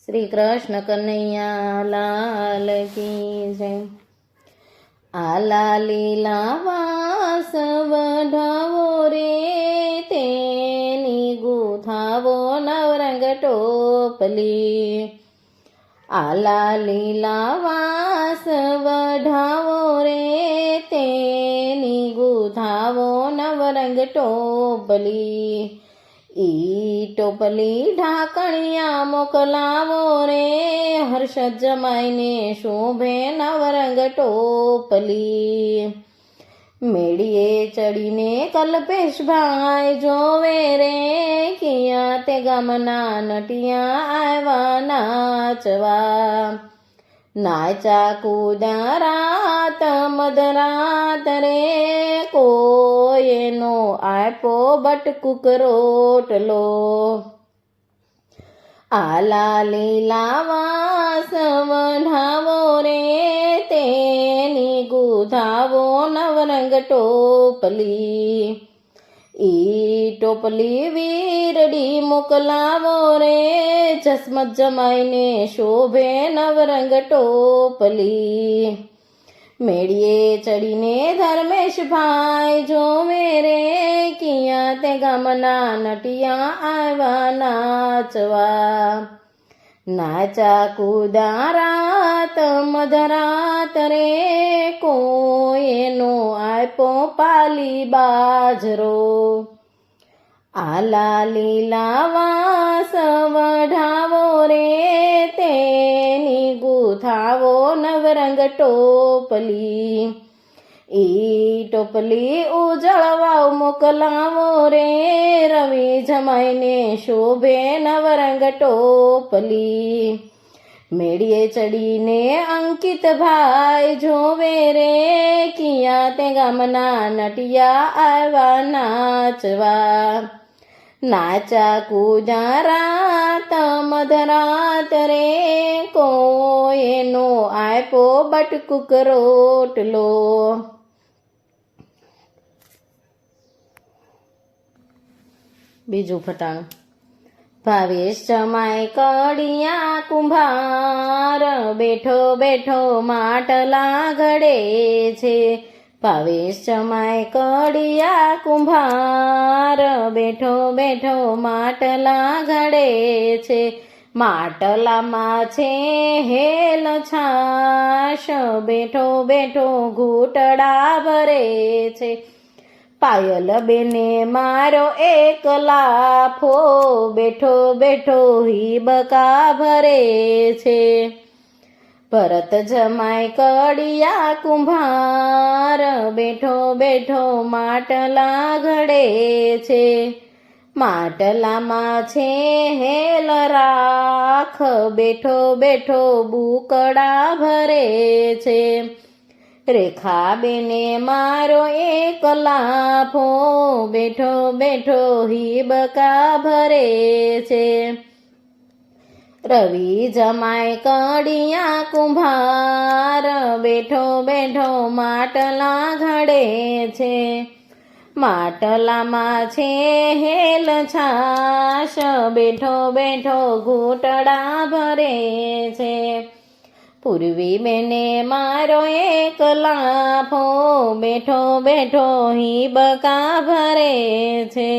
શ્રી કૃષ્ણ કનૈયા લાલ કી જય। આલા લીલા વાસ વઢાવો રે તેની ગુથાવો નવરંગ ટોપલી। આલા લીલા વાસ વઢાવો રે તેની ગુથાવો નવરંગ ટોપલી। ઈ ટોપલી ઢાકણિયા મોકલાવો રે હર્ષદ જમાઈને શોભે નવરંગ ટોપલી। મેળીએ ચડીને કલ્પેશભાઈ જોવે રે કિયા તે ગામના નટિયા આવ્યા નાચવા। નાચા કૂદા રાત મધરાત રે કોઈનો આપ્યો બટકુક રોટલો। આલા લીલા વાસ વઢાવો રે તેની ગુથાવો નવરંગ ટોપલી। ઈ ટોપલી વીરડી મોકલાવો રે જસમત જમાઈને શોભે નવરંગ ટોપલી। મેળીએ ચડીને ધર્મેશભાઈ જોવે રે કિયા તે ગામના નટિયા આવ્યા નાચવા। નાચા કૂદા રાત મધરાત રે કોઈનો આપ્યો પાલી બાજરો। આલા લીલા વાસ વઢાવો રે તેની ગુથાવો નવરંગ ટોપલી। ઈ ટોપલી ઉજળવાવ મોકલાવો રે રવિ જમાઈને શોભે નવરંગ ટોપલી। મેળીએ ચડીને અંકિતભાઈ જોવે રે કિયા તે ગામના નટિયા આવ્યા નાચવા। નાચા કૂદા રાત મધરાત રે કોઈનો આપ્યો બટકુક રોટલો। બીજું ફટાણું। ભાવેશ જમાય કડિયા કુંભાર બેઠો બેઠો માટલા ઘડે છે। ભાવેશ જમાય કડિયા કુંભાર બેઠો બેઠો માટલા ઘડે છે। માટલામાં છે હેલ છાશ બેઠો બેઠો ઘૂંટડા ભરે છે। પાયલ બેને મારો એક લાફો બેઠો બેઠો હિબકા ભરે છે। ભરત જમાય કડિયા કુંભાર બેઠો બેઠો માટલા ઘડે છે। માટલામાં છે હેલ રાખ બેઠો બેઠો બુકડા ભરે છે। રેખા બેને મારો એક લાફો બેઠો બેઠો હિબકા ભરે છે। રવિ જમાય કડિયા કુંભાર બેઠો બેઠો માટલા ઘડે છે। માટલામાં છે હેલ છાશ બેઠો બેઠો ઘૂંટડા ભરે છે। પૂર્વી બેને મારો એક લાફો બેઠો બેઠો હિબકા ભરે છે।